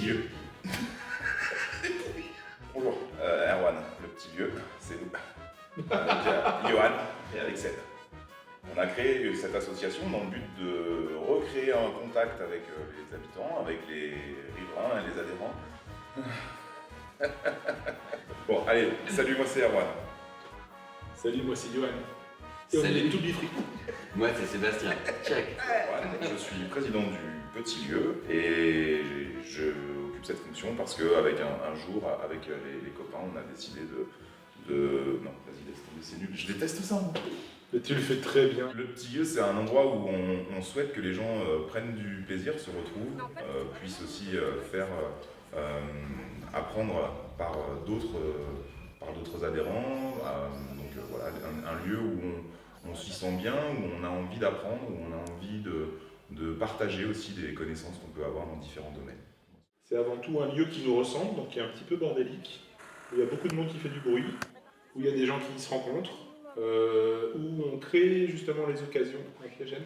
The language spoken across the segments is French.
lieu. Bonjour, Erwan, le petit lieu, c'est nous. Avec Johan et avec Seb. On a créé cette association dans le but de recréer un contact avec les habitants, avec les riverains et les adhérents. Bon, allez, salut, moi c'est Erwan. Salut, moi c'est Johan. Et Salut. on est tout bifri. Moi c'est Sébastien. Check. Erwan, je suis président du petit lieu et je occupe cette fonction parce qu'avec un jour, avec les copains, on a décidé de... Non, vas-y, laisse tomber, c'est nul. Je déteste ça, moi. Mais tu le fais très bien. Le petit lieu, c'est un endroit où on souhaite que les gens prennent du plaisir, se retrouvent, puissent aussi apprendre par d'autres adhérents. Donc voilà, un lieu où on s'y sent bien, où on a envie d'apprendre, où on a envie de partager aussi des connaissances qu'on peut avoir dans différents domaines. C'est avant tout un lieu qui nous ressemble, donc qui est un petit peu bordélique, où il y a beaucoup de monde qui fait du bruit, où il y a des gens qui se rencontrent, où on crée justement les occasions avec les jeunes.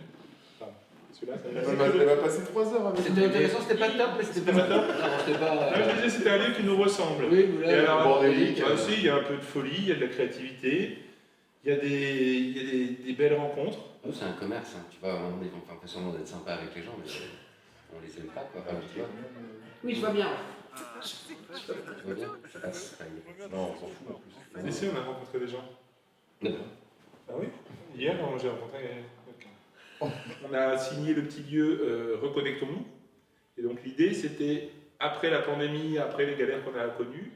Enfin, celui-là, ça Elle va passer 3 heures avec C'était intéressant, c'était pas top, mais c'était pas top. Non, c'était pas. je disais, c'était un lieu qui nous ressemble. Oui, vous Et l'avez alors, bordélique. aussi, il y a un peu de folie, il y a de la créativité, il y a des belles rencontres. Nous, c'est un commerce, hein. Tu vois, on fait semblant d'être sympa avec les gens, mais on les aime pas, quoi. Enfin, tu vois. Oui, je vois bien. Tu vois bien, ça passe. Non, on s'en fout en plus. Et si, on a rencontré des gens. D'accord. Ah oui. Hier, j'ai rencontré quelqu'un. On a signé le petit lieu Reconnectons-nous. Et donc l'idée, c'était, après la pandémie, après les galères qu'on a connues,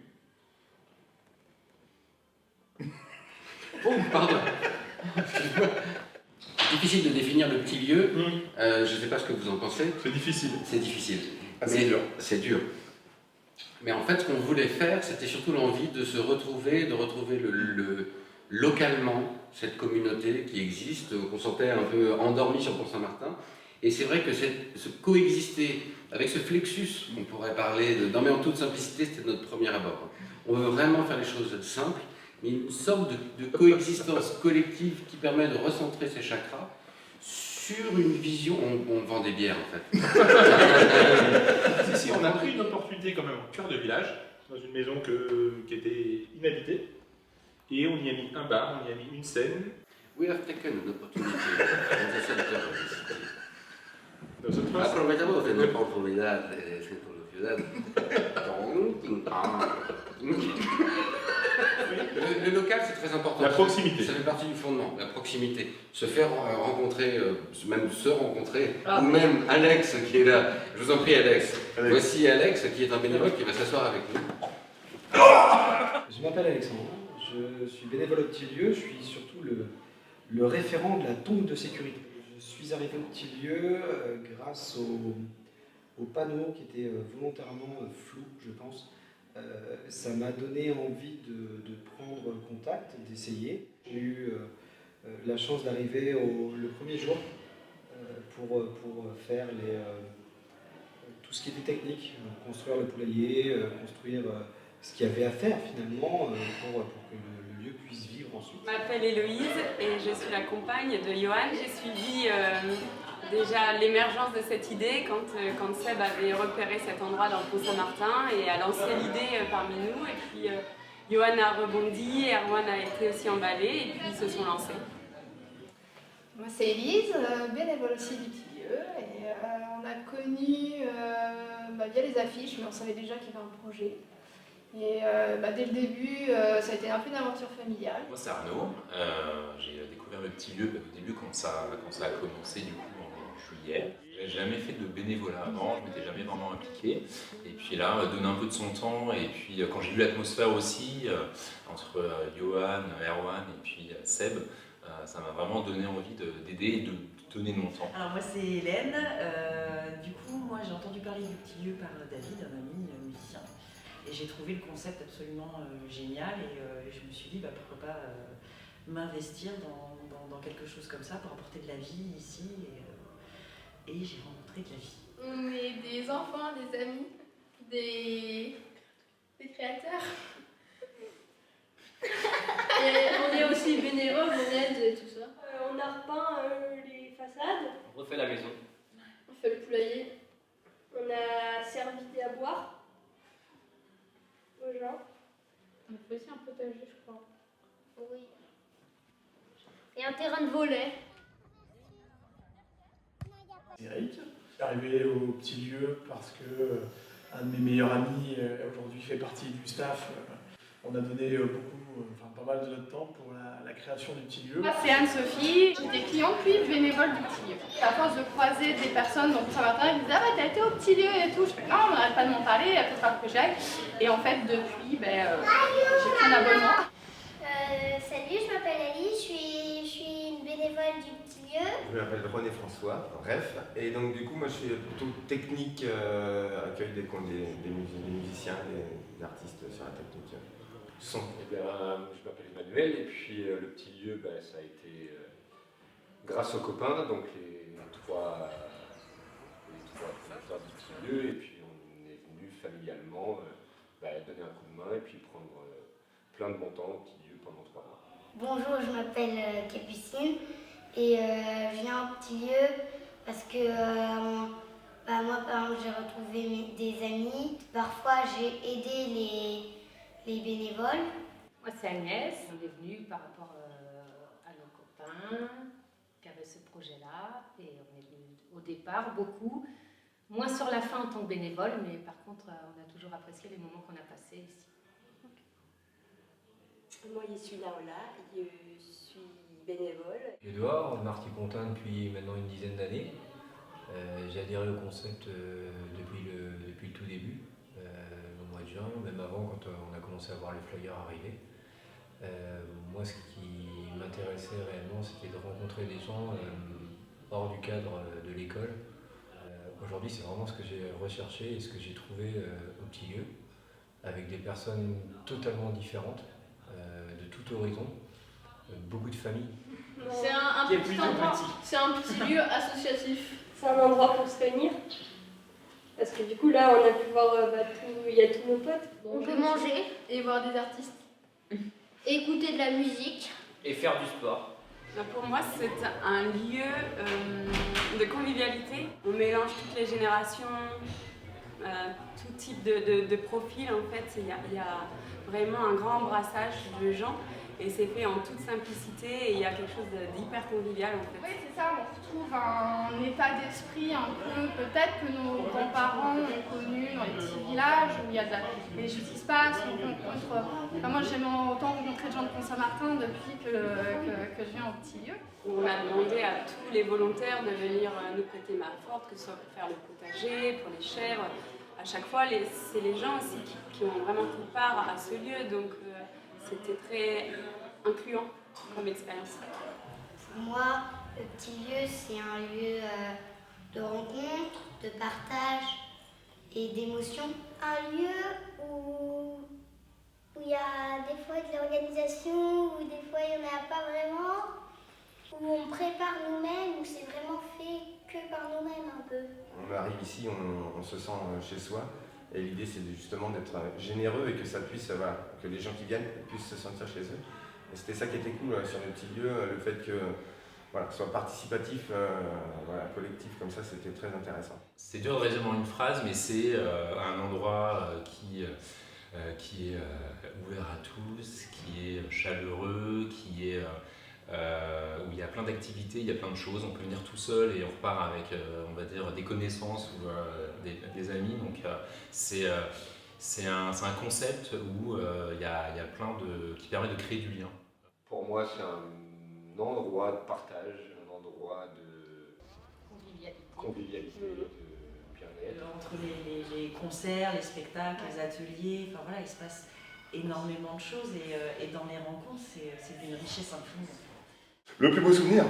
Oh, pardon. Difficile de définir le petit lieu. Je ne sais pas ce que vous en pensez. c'est difficile. C'est difficile. Ah, c'est dur. C'est dur. Mais en fait, ce qu'on voulait faire, c'était surtout l'envie de se retrouver, de retrouver localement cette communauté qui existe, qu'on sentait un peu endormi sur Pont-Saint-Martin. Et c'est vrai que ce coexister avec ce flexus, on pourrait parler non mais en toute simplicité, c'était notre premier abord. On veut vraiment faire les choses simples, mais une sorte de coexistence collective qui permet de recentrer ces chakras sur une vision. On vend des bières en fait. Si, on a pris une opportunité quand même au cœur de village, dans une maison qui était inhabitée. Et on y a mis un bar, on y a mis une scène. We have taken an opportunity in the center of the city. Nosotros, Aprovechamos de la oportunidad del centro de la ciudad. Le local, c'est très important. La proximité. Ça fait partie du fondement, la proximité. Se faire rencontrer, même se rencontrer, Ah, ou même Alex qui est là. Je vous en prie, Alex. Alex. Voici Alex qui est un bénévole qui va s'asseoir avec nous. Je m'appelle Alexandre, je suis bénévole au petit lieu, je suis surtout le référent de la tombe de sécurité. Je suis arrivé au petit lieu grâce au panneau qui était volontairement flou, je pense. Ça m'a donné envie de prendre contact, d'essayer. J'ai eu la chance d'arriver le premier jour pour faire tout ce qui était technique, construire le poulailler, construire ce qu'il y avait à faire finalement pour que le lieu puisse vivre ensuite. Je m'appelle Héloïse et je suis la compagne de Johan. J'ai suivi déjà l'émergence de cette idée quand Seb avait repéré cet endroit dans le Pont-Saint-Martin et a lancé l'idée parmi nous. Et puis Johan a rebondi, Erwan a été aussi emballé et puis ils se sont lancés. Moi c'est Élise, bénévole aussi du petit lieu. Et on a connu via les affiches, mais on savait déjà qu'il y avait un projet. Et dès le début, ça a été un peu une aventure familiale. Moi c'est Arnaud, j'ai découvert le petit lieu au début quand ça a commencé du coup en juillet. J'avais jamais fait de bénévolat avant, je m'étais jamais vraiment impliqué. Et puis là, donner un peu de son temps, et puis quand j'ai vu l'atmosphère aussi, entre Johan, Erwan et puis Seb, ça m'a vraiment donné envie d'aider et de donner de mon temps. Alors moi c'est Hélène, du coup moi j'ai entendu parler du petit lieu par David, un ami musicien. Et j'ai trouvé le concept absolument génial et je me suis dit pourquoi pas m'investir dans quelque chose comme ça pour apporter de la vie ici et j'ai rencontré de la vie. On est des enfants, des amis, des créateurs. Et on est aussi bénévoles, on aide et tout ça. On a repeint les façades. On refait la maison. On fait le poulailler. On a servi à boire aux gens. On fait aussi un potager, je crois. Oui. Et un terrain de volley. Eric, je suis arrivé au petit lieu parce que un de mes meilleurs amis aujourd'hui fait partie du staff. On a donné pas mal de notre temps pour la création du petit lieu. Moi, c'est Anne-Sophie, j'étais cliente puis bénévole du petit lieu. À force de croiser des personnes dans Saint-Martin, ils me disaient « Ah bah t'as été au petit lieu et tout ». Je fais « Non, on n'arrête pas de m'en parler, il faut faire que j'aille ». Et en fait, depuis, j'ai pris un abonnement. Salut, je m'appelle Ali, je suis une bénévole du petit lieu. Je m'appelle René François, REF, et donc du coup moi je suis plutôt technique, accueil des musiciens, des artistes sur la technique son. Eh bien, je m'appelle Emmanuel, et puis le petit lieu, ça a été grâce aux copains, donc les trois fondateurs du petit lieu, et puis on est venu familialement donner un coup de main et puis prendre plein de bon temps au petit lieu pendant 3 mois. Bonjour, je m'appelle Capucine et je viens au petit lieu parce que moi, par exemple, j'ai retrouvé des amis. Parfois, j'ai aidé les bénévoles. Moi, c'est Agnès. On est venu par rapport à nos copains qui avaient ce projet-là. Et on est venu au départ beaucoup, moins sur la fin en tant que bénévole, mais par contre, on a toujours apprécié les moments qu'on a passés ici. Moi, je suis Laola, je suis bénévole. Edouard, Marty Pontin depuis maintenant une dizaine d'années. J'ai adhéré au concept depuis le tout début, au mois de juin, même avant quand on a commencé à voir les flyers arriver. Moi, ce qui m'intéressait réellement, c'était de rencontrer des gens hors du cadre de l'école. Aujourd'hui, c'est vraiment ce que j'ai recherché et ce que j'ai trouvé au petit lieu, avec des personnes totalement différentes, de tout horizon, beaucoup de familles. C'est un petit endroit, c'est un petit lieu associatif. C'est un endroit pour se réunir. Parce que du coup, là, on a pu voir, il y a tous nos potes. On peut manger Et voir des artistes. écouter de la musique. Et faire du sport. Pour moi, c'est un lieu de convivialité. On mélange toutes les générations, tout type de profil. En fait, il y a vraiment un grand embrassage de gens et c'est fait en toute simplicité et il y a quelque chose d'hyper convivial en fait. Oui, c'est ça, on retrouve un état d'esprit un peu, peut-être que nos grands-parents ont connu dans les petits villages où il y a des choses qui se passent, on rencontre. Enfin, moi, j'ai autant rencontré de gens de Pont-Saint-Martin depuis que je viens au petit lieu. On a demandé à tous les volontaires de venir nous prêter main forte, que ce soit pour faire le potager, pour les chèvres. À chaque fois, c'est les gens aussi qui ont vraiment pris part à ce lieu, donc c'était très incluant comme expérience. Pour moi, le petit lieu, c'est un lieu de rencontre, de partage et d'émotion. Un lieu où il y a des fois de l'organisation, où des fois il n'y en a pas vraiment, où on prépare nous-mêmes, où c'est vraiment fait que par nous-mêmes un peu. On arrive ici, on se sent chez soi. Et l'idée, c'est justement d'être généreux et que ça puisse, que les gens qui viennent puissent se sentir chez eux. Et c'était ça qui était cool sur le petit lieu, le fait que ce soit participatif, collectif comme ça, c'était très intéressant. C'est dur de résumer en une phrase, mais c'est un endroit qui est ouvert à tous, qui est chaleureux, où il y a plein d'activités, il y a plein de choses. On peut venir tout seul et on repart avec, on va dire, des connaissances ou des amis. Donc c'est un concept où il y a plein qui permet de créer du lien. Pour moi, c'est un endroit de partage, un endroit de convivialité, de bien-être. Entre les concerts, les spectacles, les ateliers, enfin voilà, il se passe énormément de choses et dans les rencontres, c'est d'une richesse infinie. Le plus beau souvenir,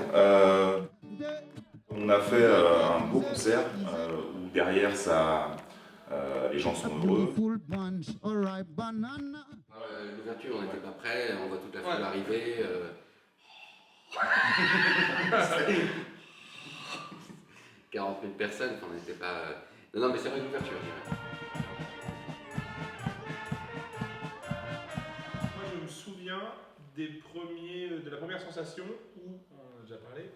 on a fait un beau concert où derrière les gens sont heureux. L'ouverture, on n'était pas prêts, on voit toute la foule arriver. 40 000 personnes, on n'était pas... Non, mais c'est vrai, l'ouverture, je dirais. Moi, je me souviens de la première sensation où, on en a déjà parlé,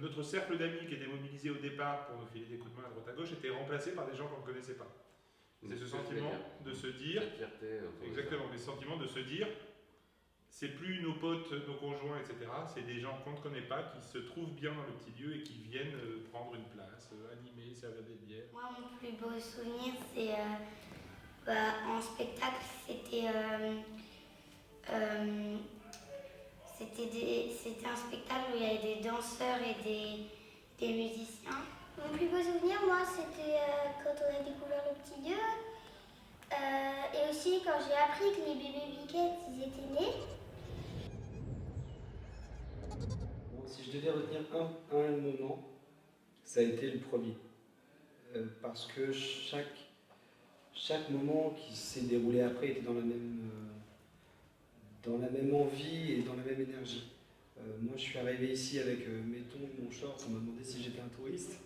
notre cercle d'amis qui était mobilisé au départ pour nous filer des coups de main à droite à gauche était remplacé par des gens qu'on ne connaissait pas. C'est ce sentiment de se dire... Cette fierté. Exactement, mais ce sentiment de se dire, c'est plus nos potes, nos conjoints, etc. C'est des gens qu'on ne connaît pas, qui se trouvent bien dans le petit lieu et qui viennent prendre une place, animer, servir des bières. Moi, mon plus beau souvenir, c'est en spectacle, c'était un spectacle où il y avait des danseurs et des musiciens. Mon plus beau souvenir, moi, c'était quand on a découvert le petit lieu. Et aussi quand j'ai appris que les bébés biquettes, ils étaient nés. Bon, si je devais retenir un moment, ça a été le premier. Parce que chaque moment qui s'est déroulé après était dans la même envie et dans la même énergie. Moi, je suis arrivé ici avec mes tongs, mon short, on m'a demandé si j'étais un touriste.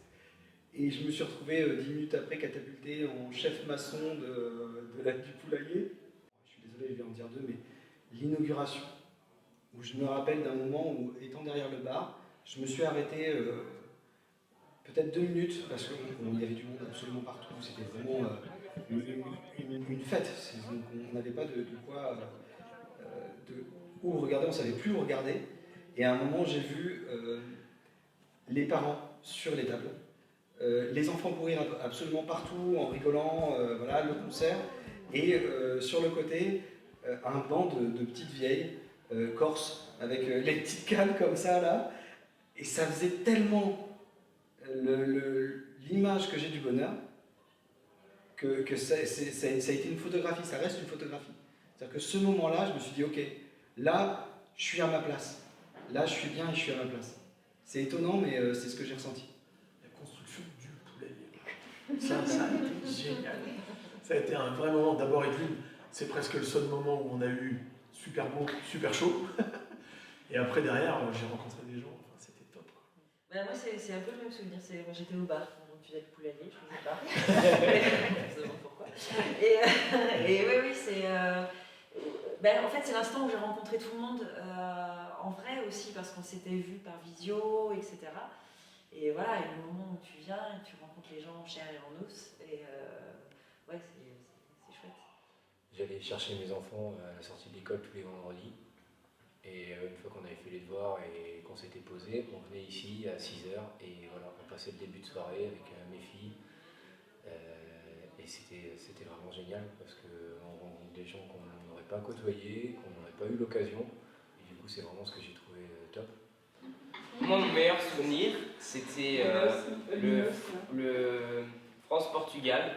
Et je me suis retrouvé 10 minutes après catapulté en chef maçon du poulailler. Je suis désolé, je vais en dire deux, mais l'inauguration, où je me rappelle d'un moment où, étant derrière le bar, je me suis arrêté peut-être 2 minutes, parce qu'il y avait du monde absolument partout, c'était vraiment une fête. Donc on n'avait pas de quoi... où regarder, on ne savait plus où regarder. Et à un moment, j'ai vu les parents sur les tables, les enfants courir absolument partout en rigolant, voilà, le concert. Et sur le côté, un banc de petites vieilles corses, avec les petites cannes comme ça, là. Et ça faisait tellement l'image que j'ai du bonheur que ça a été une photographie, ça reste une photographie. C'est-à-dire que ce moment-là, je me suis dit, ok, là, je suis à ma place. Là, je suis bien et je suis à ma place. C'est étonnant, mais c'est ce que j'ai ressenti. La construction du poulailler. Ça a été génial. Ça a été un vrai moment. D'abord, Edwin, c'est presque le seul moment où on a eu super beau, super chaud. Et après, derrière, j'ai rencontré des gens. Enfin, c'était top. Moi, c'est un peu le même souvenir. Moi, j'étais au bar. Donc, tu faisais le poulailler, je faisais pas. Je me demande pourquoi. Et oui, c'est... en fait, c'est l'instant où j'ai rencontré tout le monde en vrai aussi, parce qu'on s'était vu par visio, etc. Et voilà, et le moment où tu viens et tu rencontres les gens en chair et en os, et ouais, c'est chouette. J'allais chercher mes enfants à la sortie de l'école tous les vendredis. Et une fois qu'on avait fait les devoirs et qu'on s'était posé, on venait ici à 6h et voilà, on passait le début de soirée avec mes filles. Et c'était vraiment génial parce qu'on rencontre des gens qu'on n'aurait pas côtoyés, qu'on n'aurait pas eu l'occasion. Et du coup, c'est vraiment ce que j'ai trouvé top. Moi, mon meilleur souvenir, c'était le France-Portugal.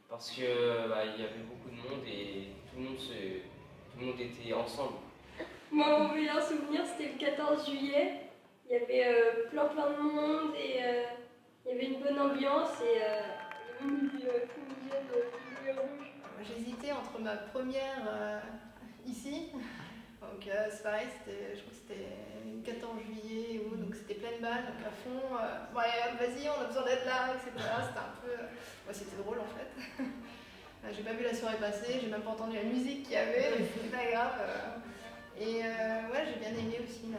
Parce que il y avait beaucoup de monde et tout le monde était ensemble. Moi, mon meilleur souvenir, c'était le 14 juillet. Il y avait plein de monde et il y avait une bonne ambiance et il y avait même des comédiennes de rouge. J'hésitais entre ma première ici, donc c'est pareil, je crois que c'était le 14 juillet, donc c'était pleine balle, donc à fond, vas-y, on a besoin d'être là, etc. C'était un peu... c'était drôle en fait. J'ai pas vu la soirée passer, j'ai même pas entendu la musique qu'il y avait, mais c'était pas grave. Et j'ai bien aimé aussi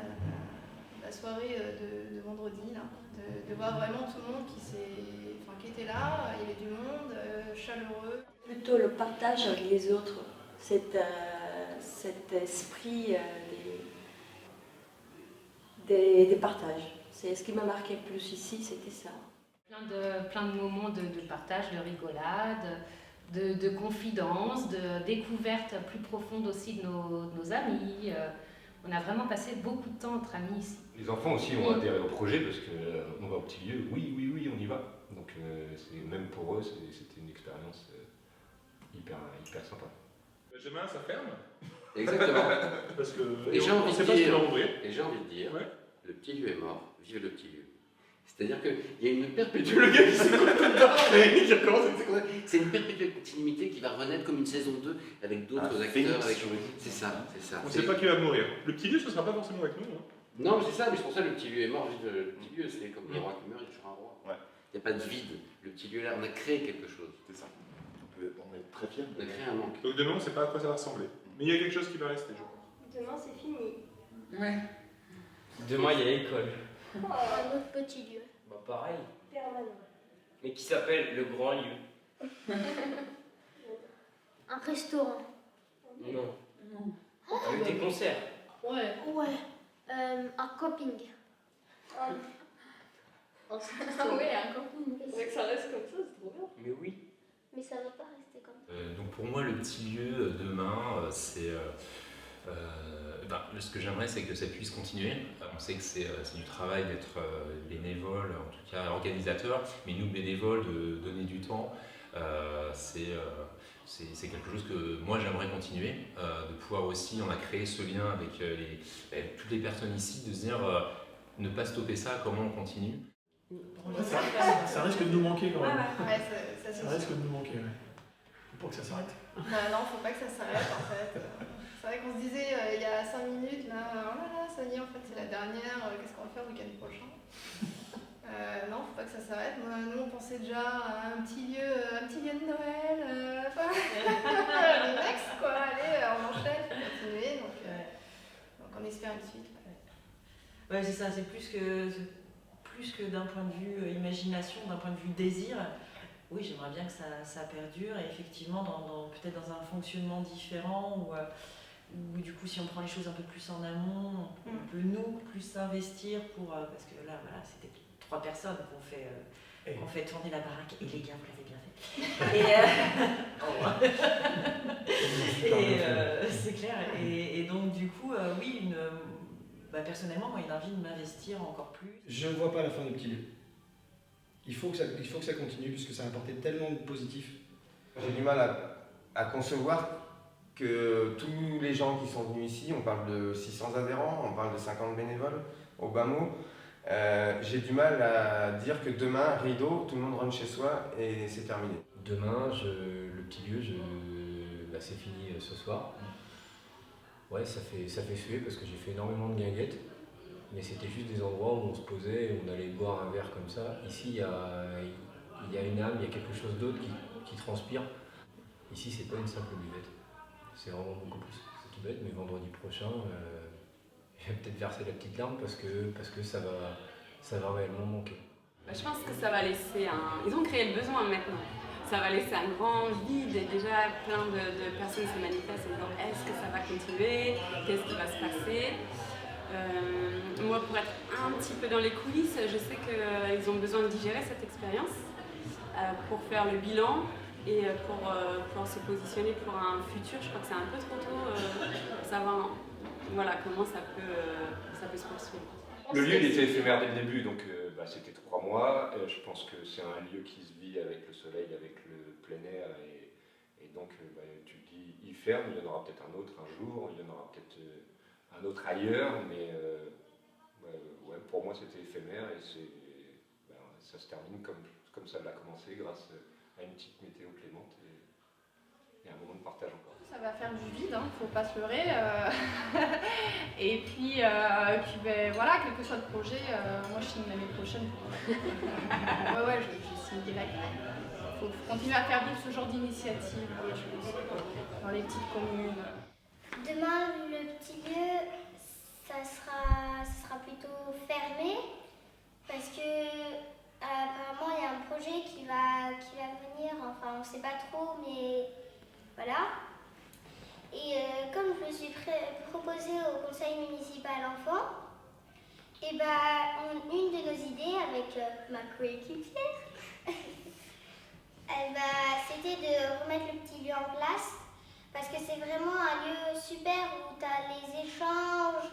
la soirée de vendredi, là, de voir vraiment tout le monde qui était là, il y avait du monde, chaleureux. Plutôt le partage avec les autres, cet esprit des partages. C'est ce qui m'a marqué le plus ici, c'était ça. Plein de moments de partage, de rigolade, de confidence, de découverte plus profonde aussi de nos amis. On a vraiment passé beaucoup de temps entre amis ici. Les enfants aussi ont adhéré au projet parce qu'on va au petit lieu, oui, on y va. Donc même pour eux, c'était une expérience hyper sympa. Demain, ça ferme. Exactement. Parce que et j'ai envie de dire, le petit lieu est mort, vive le petit lieu. C'est-à-dire qu'il y a une perpétuelle... Le gars qui s'écoute tout le temps, c'est une perpétuelle continuité qui va renaître comme une saison 2 avec d'autres acteurs. C'est ça. On ne sait pas qui va mourir. Le petit lieu, ce ne sera pas forcément avec nous. Hein. Non, mais c'est ça, mais c'est pour ça que le petit lieu est mort. Le petit lieu, c'est comme les rois qui meurent, il y a toujours un roi. Il n'y a pas de vide. Le petit lieu là, on a créé quelque chose. C'est ça. On est très fiers. On a créé un manque. Donc demain, on ne sait pas à quoi ça va ressembler. Mais il y a quelque chose qui va rester, je crois. Demain, c'est fini. Ouais. Demain, il y a l'école. Un autre petit lieu. Pareil. Permanent. Mais qui s'appelle le grand lieu. Un restaurant. Non. Oh, Avec des concerts. Ouais. Un camping. Ah ouais, un camping. C'est vrai que ça reste comme ça, c'est trop bien. Mais oui. Mais ça va pas rester comme ça. Donc pour moi, le petit lieu demain, c'est ce que j'aimerais, c'est que ça puisse continuer. On sait que c'est du travail d'être bénévole, en tout cas organisateur, mais nous bénévoles, de donner du temps, c'est quelque chose que moi j'aimerais continuer, de pouvoir aussi, on a créé ce lien avec toutes les personnes ici, de se dire ne pas stopper ça, comment on continue. Ça risque de nous manquer quand même. Ouais, ça risque de nous manquer, ouais. Faut pas que ça s'arrête. Non, faut pas que ça s'arrête en fait. C'est vrai qu'on se disait il y a 5 minutes, là, oh là là, ça y est, en fait c'est la dernière, qu'est-ce qu'on va faire le week-end prochain? Non, faut pas que ça s'arrête. Nous on pensait déjà à un petit lieu de Noël, le next quoi, allez, on enchaîne, faut continuer, donc on espère une suite. Ouais, c'est ça, c'est plus que d'un point de vue imagination, d'un point de vue désir. Oui, j'aimerais bien que ça perdure, et effectivement peut-être dans un fonctionnement différent, où du coup si on prend les choses un peu plus en amont, on peut nous plus s'investir parce que là voilà, c'était 3 personnes qu'on fait tourner la baraque, et les gars, vous l'avez bien fait. C'est clair, et donc du coup oui, personnellement moi il a envie de m'investir encore plus. Je ne vois pas la fin du petit lieu. Il faut que ça continue, puisque ça a apporté tellement de positifs. J'ai du mal à concevoir que tous les gens qui sont venus ici, on parle de 600 adhérents, on parle de 50 bénévoles, au bas mot. J'ai du mal à dire que demain, rideau, tout le monde rentre chez soi et c'est terminé. Demain, le petit lieu, c'est fini ce soir. Ouais, ça fait suer parce que j'ai fait énormément de guinguettes. Mais c'était juste des endroits où on se posait, où on allait boire un verre comme ça. Ici, il y a une âme, il y a quelque chose d'autre qui transpire. Ici, c'est pas une simple buvette. C'est vraiment beaucoup plus. C'est tout bête, mais vendredi prochain, je vais peut-être verser la petite larme parce que ça va réellement manquer. Je pense que ça va laisser Ils ont créé le besoin maintenant. Ça va laisser un grand vide, et déjà plein de personnes se manifestent en disant est-ce que ça va continuer? Qu'est-ce qui va se passer? Moi, pour être un petit peu dans les coulisses, je sais qu'ils ont besoin de digérer cette expérience pour faire le bilan et pour se positionner pour un futur. Je crois que c'est un peu trop tôt pour savoir comment ça peut se poursuivre. Le lieu il était éphémère dès le début, donc c'était 3 mois. Je pense que c'est un lieu qui se vit avec le soleil, avec le plein air, et donc tu te dis il ferme, il y en aura peut-être un autre un jour, il y en aura peut-être un autre ailleurs, mais pour moi c'était éphémère, et ça se termine comme ça l'a commencé, grâce à une petite météo clémente et un moment de partage encore. Ça va faire du vide, faut pas se leurrer. Et puis voilà, quel que soit le projet, moi je signe l'année prochaine. Ouais, je signe direct. Il faut continuer à faire vivre ce genre d'initiative, je pense, dans les petites communes. Demain, le petit lieu, ça sera plutôt fermé, parce que apparemment il y a un projet qui va venir, enfin on ne sait pas trop, mais voilà. Et comme je me suis proposée au conseil municipal enfant, et une de nos idées avec ma coéquipière, c'était de remettre le petit lieu en place. Parce que c'est vraiment un lieu super où tu as les échanges.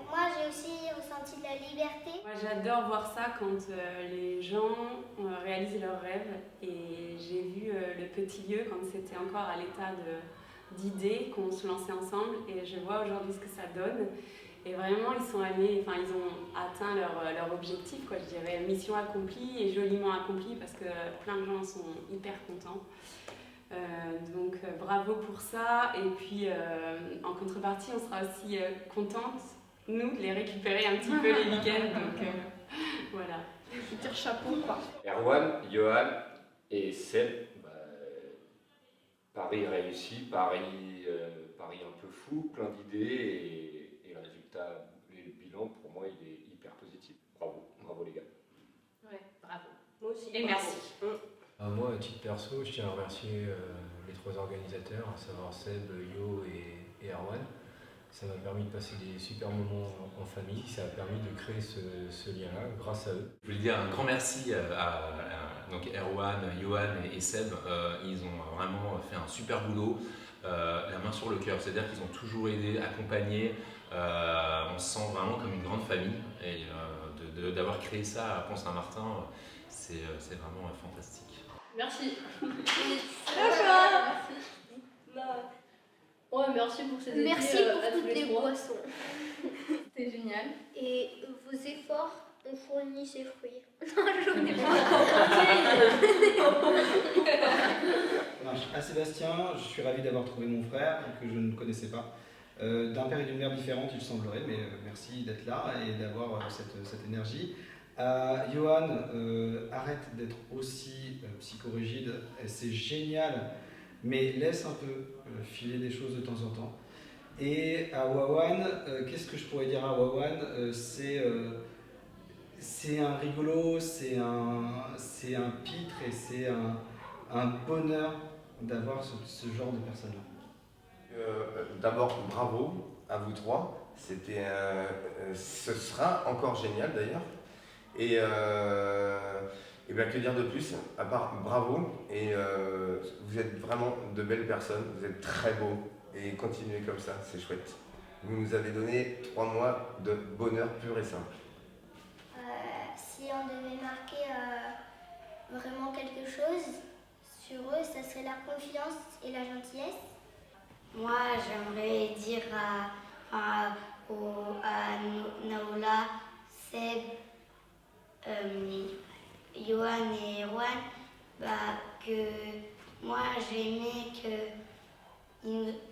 Moi, j'ai aussi ressenti de la liberté. Moi, j'adore voir ça quand les gens réalisent leurs rêves. Et j'ai vu le petit lieu quand c'était encore à l'état d'idées, qu'on se lançait ensemble. Et je vois aujourd'hui ce que ça donne. Et vraiment, ils ont atteint leur objectif, quoi, je dirais. Mission accomplie et joliment accomplie, parce que plein de gens sont hyper contents. Donc bravo pour ça, et puis en contrepartie on sera aussi contente, nous, de les récupérer un petit peu les week-ends, donc voilà. Je tire chapeau quoi. Erwan, Johan et Seb, Paris réussi, Paris un peu fou, plein d'idées, et le résultat, le bilan pour moi il est hyper positif. Bravo les gars. Ouais, bravo. Moi aussi. Et merci. Moi, à titre perso, je tiens à remercier les 3 organisateurs, à savoir Seb, Yo et Erwan. Ça m'a permis de passer des super moments en famille, ça a permis de créer ce lien-là grâce à eux. Je voulais dire un grand merci à donc Erwan, Johan et Seb. Ils ont vraiment fait un super boulot, la main sur le cœur. C'est-à-dire qu'ils ont toujours aidé, accompagné. On se sent vraiment comme une grande famille. Et d'avoir créé ça à Pont-Saint-Martin, c'est vraiment fantastique. Merci. Merci. Ouais, merci pour cette Merci idée, pour à tous toutes les trois. boissons. C'était génial. Et vos efforts ont fourni ses fruits. Non, je n'ai À Sébastien, je suis ravi d'avoir trouvé mon frère que je ne connaissais pas. D'un père et d'une mère différente, il semblerait, mais merci d'être là et d'avoir cette énergie. Johan, arrête d'être aussi psychorigide, c'est génial, mais laisse un peu filer des choses de temps en temps. Et à Wawan, qu'est-ce que je pourrais dire à Wawan, c'est un rigolo, c'est un pitre et c'est un bonheur d'avoir ce genre de personnes-là. D'abord, bravo à vous 3. Ce sera encore génial d'ailleurs. Et bien, que dire de plus, à part bravo, et vous êtes vraiment de belles personnes, vous êtes très beaux, et continuez comme ça, c'est chouette. Vous nous avez donné 3 mois de bonheur pur et simple. Si on devait marquer vraiment quelque chose sur eux, ça serait la confiance et la gentillesse. Moi, j'aimerais dire à Naola, Seb, Johan et Erwan, que moi j'aimais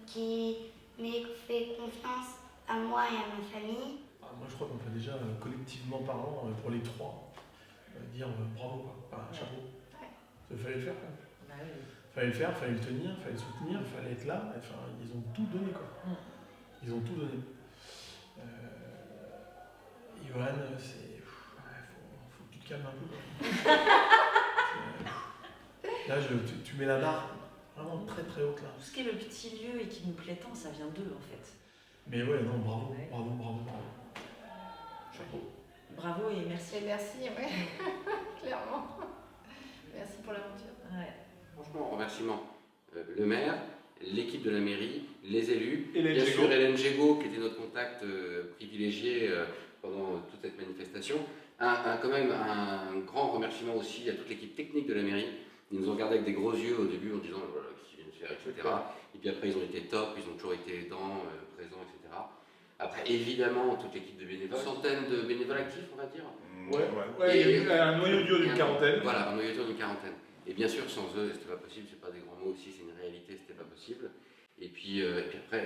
qu'ils m'aient fait confiance à moi et à ma famille. Moi je crois qu'on peut déjà, collectivement parlant, pour les 3, dire bravo, quoi. Enfin, chapeau. Il fallait le faire quand même. Fallait le faire, fallait le tenir, fallait le soutenir, fallait être là. Enfin, ils ont tout donné quoi. Ils ont tout donné. Johan, c'est. Faut que tu te calmes un peu. Là, tu mets la barre vraiment très très haute là. Tout ce qui est le petit lieu et qui nous plaît tant, ça vient d'eux en fait. Mais ouais, non, bravo. Chapeau. Bravo et merci. Et merci, ouais. Clairement. Merci pour l'aventure. Ouais. Franchement, remerciement. Le maire, l'équipe de la mairie, les élus, Hélène bien Gégaud. sûr Hélène Gégaud, qui était notre contact privilégié pendant toute cette manifestation. Quand même un grand remerciement aussi à toute l'équipe technique de la mairie. Ils nous ont regardé avec des gros yeux au début en disant voilà, qu'est-ce qu'ils viennent faire, etc. Et puis après, ils ont été top, ils ont toujours été aidants, présents, etc. Après, évidemment, toute l'équipe de bénévoles, centaines de bénévoles actifs, on va dire. Ouais, il y a un noyau dur d'une quarantaine. Voilà, un noyau dur d'une quarantaine. Et bien sûr, sans eux, c'était pas possible, c'est pas des grands mots aussi, c'est une réalité, c'était pas possible. Et puis après,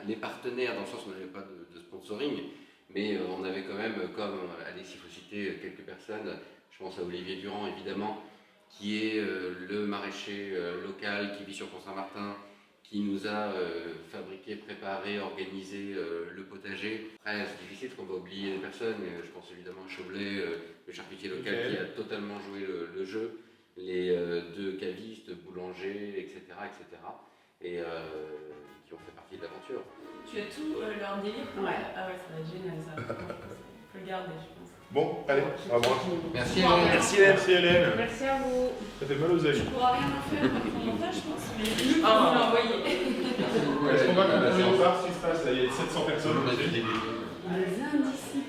les partenaires, dans le sens où on n'avait pas de sponsoring, mais on avait quand même, comme, allez, s'il faut citer quelques personnes, je pense à Olivier Durand, évidemment, qui est le maraîcher local qui vit sur Pont-Saint-Martin, qui nous a fabriqué, préparé, organisé le potager. Après, c'est difficile parce qu'on va oublier des personnes, je pense évidemment à Choblet, le charcutier local qui a totalement joué le jeu, les 2 cavistes, boulangers, etc. Et qui ont fait partie de l'aventure. Tu as tout leur délire? Ouais. Ah ouais, ça va être génial ça. On peut le garder, je pense. Bon, allez, bravo. Merci Hélène. Merci Hélène. Merci à vous. Ça fait mal aux yeux. Tu pourras rien en faire avec ton montage, je pense, mais vous l'envoyer. Est-ce qu'on va continuer au bar ce qui se passe là? Il y a 700 personnes. Les indisciplinaires.